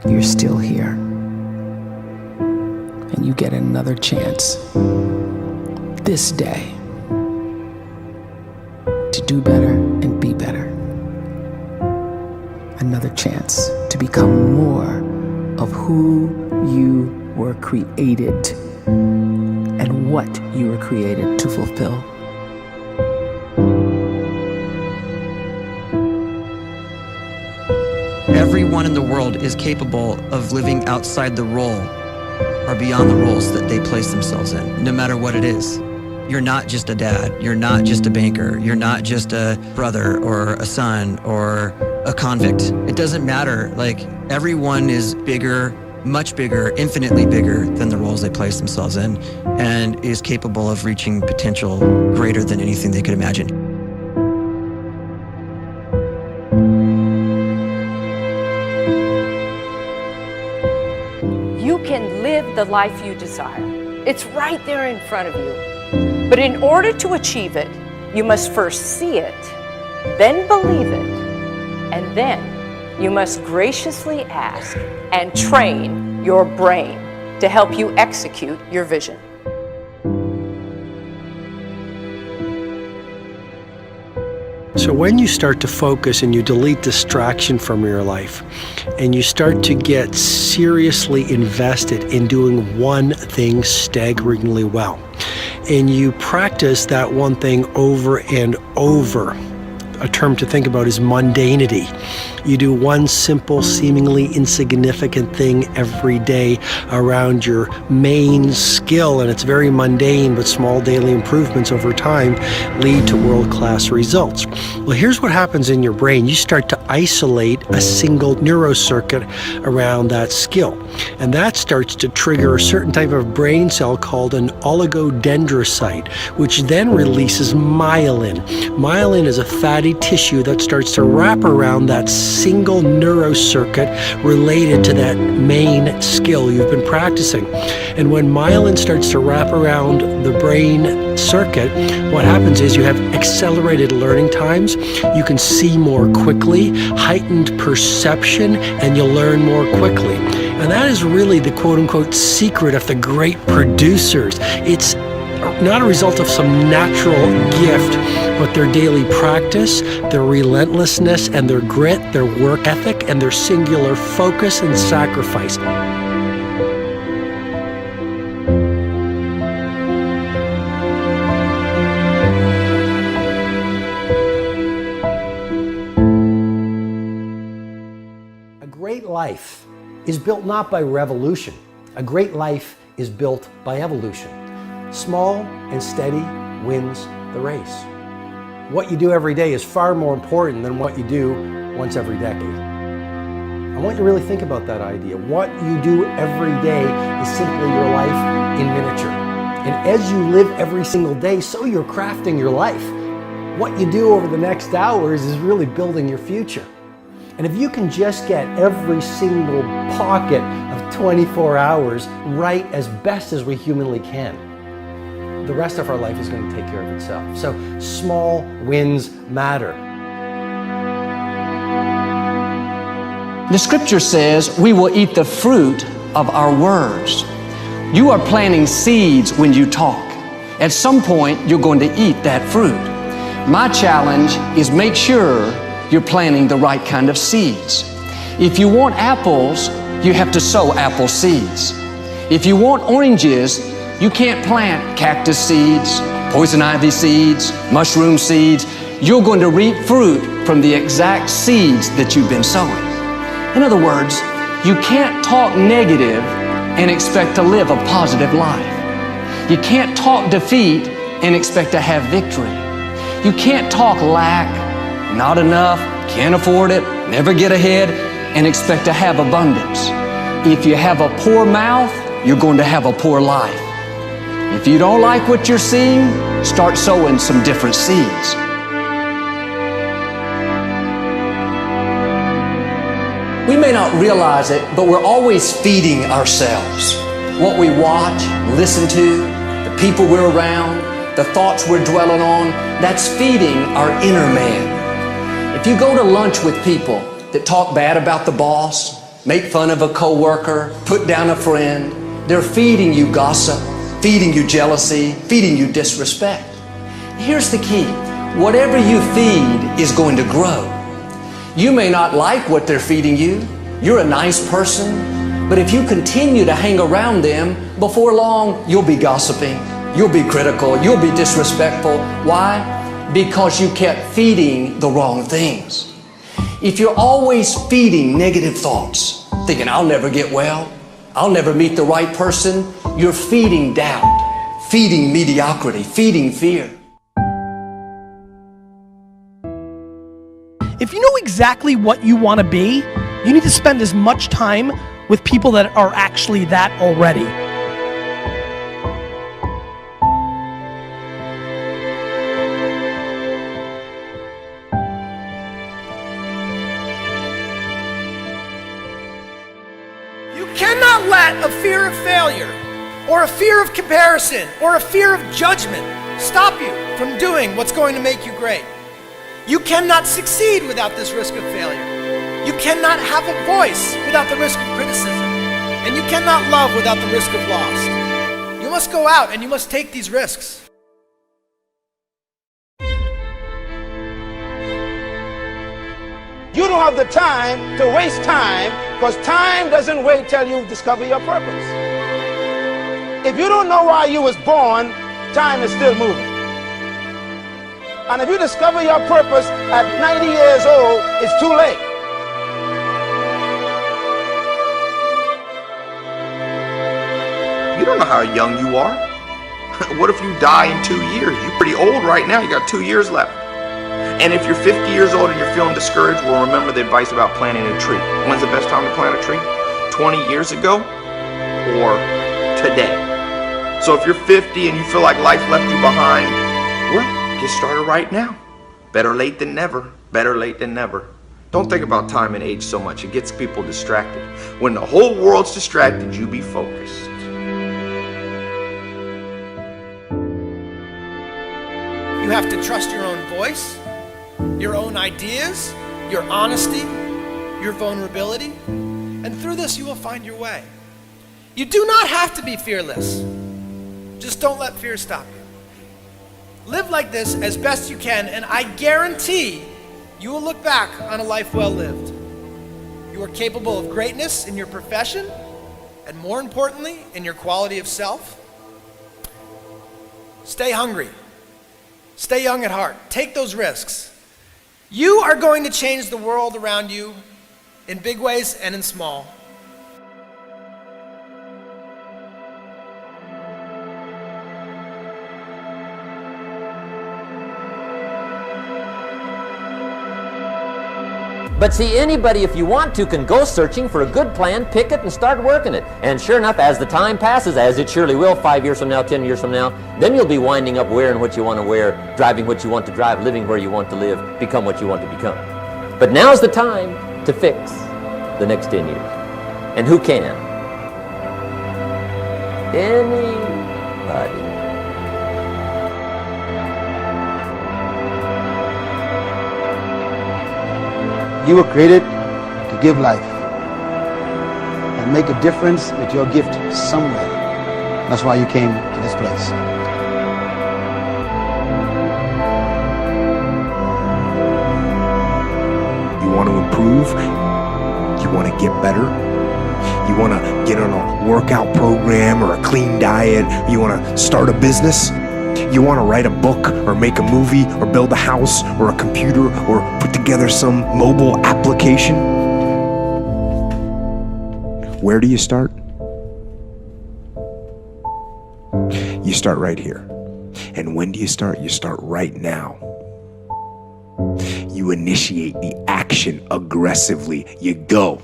you're still here. And you get another chance this day to do better and be better. Another chance to become more of who you were created and what you were created to fulfill. Everyone in the world is capable of living outside the role or beyond the roles that they place themselves in, no matter what it is. You're not just a dad, you're not just a banker, you're not just a brother or a son or a convict. It doesn't matter. Like, everyone is bigger, much bigger, infinitely bigger than the roles they place themselves in, and is capable of reaching potential greater than anything they could imagine. You can live the life you desire. It's right there in front of you. But in order to achieve it, you must first see it, then believe it, and then you must graciously ask and train your brain to help you execute your vision. So when you start to focus and you delete distraction from your life, and you start to get seriously invested in doing one thing staggeringly well, and you practice that one thing over and over, a term to think about is mundanity. You do one simple, seemingly insignificant thing every day around your main skill, and it's very mundane, but small daily improvements over time lead to world-class results. Well, here's what happens in your brain. You start to isolate a single neurocircuit around that skill, and that starts to trigger a certain type of brain cell called an oligodendrocyte, which then releases myelin. Myelin is a fatty tissue that starts to wrap around that single neurocircuit related to that main skill you've been practicing. And when myelin starts to wrap around the brain circuit, what happens is you have accelerated learning times, you can see more quickly, heightened perception, and you'll learn more quickly. And that is really the quote-unquote secret of the great producers. It's not a result of some natural gift, but their daily practice, their relentlessness and their grit, their work ethic, and their singular focus and sacrifice. A great life is built not by revolution. A great life is built by evolution. Small and steady wins the race. What you do every day is far more important than what you do once every decade. I want you to really think about that idea. What you do every day is simply your life in miniature. And as you live every single day, so you're crafting your life. What you do over the next hours is really building your future. And if you can just get every single pocket of 24 hours right as best as we humanly can, the rest of our life is going to take care of itself. So small wins matter. The scripture says we will eat the fruit of our words. You are planting seeds when you talk. At some point, you're going to eat that fruit. My challenge is make sure you're planting the right kind of seeds. If you want apples, you have to sow apple seeds. If you want oranges, you can't plant cactus seeds, poison ivy seeds, mushroom seeds. You're going to reap fruit from the exact seeds that you've been sowing. In other words, you can't talk negative and expect to live a positive life. You can't talk defeat and expect to have victory. You can't talk lack, not enough, can't afford it, never get ahead, and expect to have abundance. If you have a poor mouth, you're going to have a poor life. If you don't like what you're seeing, start sowing some different seeds. We may not realize it, but we're always feeding ourselves. What we watch, listen to, the people we're around, the thoughts we're dwelling on, that's feeding our inner man. If you go to lunch with people that talk bad about the boss, make fun of a coworker, put down a friend. They're feeding you gossip, feeding you jealousy, feeding you disrespect. Here's the key. Whatever you feed is going to grow. You may not like what they're feeding you. You're a nice person, but if you continue to hang around them, before long, you'll be gossiping, you'll be critical, you'll be disrespectful. Why? Because you kept feeding the wrong things. If you're always feeding negative thoughts, thinking, I'll never get well, I'll never meet the right person, you're feeding doubt, feeding mediocrity, feeding fear. If you know exactly what you want to be, you need to spend as much time with people that are actually that already. You cannot let a fear of failure, or a fear of comparison, or a fear of judgment stop you from doing what's going to make you great. You cannot succeed without this risk of failure. You cannot have a voice without the risk of criticism. And you cannot love without the risk of loss. You must go out and you must take these risks. You don't have the time to waste time, because time doesn't wait till you discover your purpose. If you don't know why you was born, time is still moving. And if you discover your purpose at 90 years old, it's too late. You don't know how young you are. What if you die in 2 years? You're pretty old right now. You got 2 years left. And if you're 50 years old and you're feeling discouraged, well, remember the advice about planting a tree. When's the best time to plant a tree? 20 years ago or today? So if you're 50 and you feel like life left you behind, well, get started right now. Better late than never. Better late than never. Don't think about time and age so much. It gets people distracted. When the whole world's distracted, you be focused. You have to trust your own voice, your own ideas, your honesty, your vulnerability, and through this you will find your way. You do not have to be fearless. Just don't let fear stop you. Live like this as best you can, and I guarantee you will look back on a life well lived. You are capable of greatness in your profession, and more importantly, in your quality of self. Stay hungry. Stay young at heart. Take those risks. You are going to change the world around you in big ways and in small. But see, anybody, if you want to, can go searching for a good plan, pick it, and start working it. And sure enough, as the time passes, as it surely will 5 years from now, 10 years from now, then you'll be winding up wearing what you want to wear, driving what you want to drive, living where you want to live, become what you want to become. But now's the time to fix the next 10 years. And who can? Anybody. You were created to give life and make a difference with your gift somewhere. That's why you came to this place. You want to improve? You want to get better? You want to get on a workout program or a clean diet? You want to start a business? You want to write a book or make a movie or build a house or a computer or put together some mobile application? Where do you start? You start right here. And when do you start? You start right now. You initiate the action aggressively. You go.